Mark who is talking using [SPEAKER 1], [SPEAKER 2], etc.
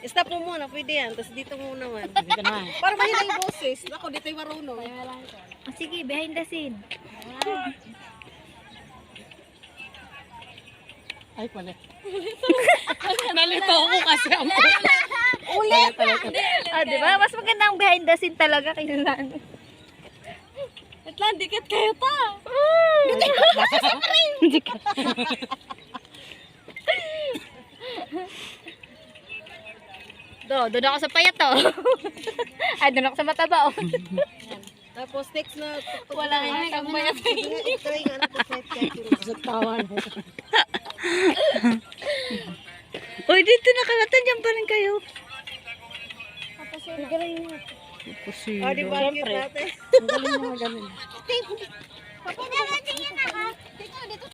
[SPEAKER 1] Stop mo muna, pwede yan. Tapos dito muna man.
[SPEAKER 2] Dito na.
[SPEAKER 1] Para mahina yung boses. Ako, dito yung marunong.
[SPEAKER 3] Sige, behind the scene.
[SPEAKER 2] Ay, pala. Nalito ako kasi ang
[SPEAKER 1] Ulit!
[SPEAKER 3] Ah, di ba? Mas maganda ang behind the scene talaga kaysa sa ano.
[SPEAKER 1] Atlan, dikit kayo pa.
[SPEAKER 3] Doon ako sa payat to. Ay, doon ako sa mataba oh.
[SPEAKER 1] Tapos next na...
[SPEAKER 3] Wala nga isang bayat.
[SPEAKER 1] Try nga na po sa
[SPEAKER 2] sa tawan.
[SPEAKER 3] Uy, dito nakalatan dyan pa rin kayo.
[SPEAKER 1] Oh, di ba? Cute natin.
[SPEAKER 2] Ang galing naman ganun.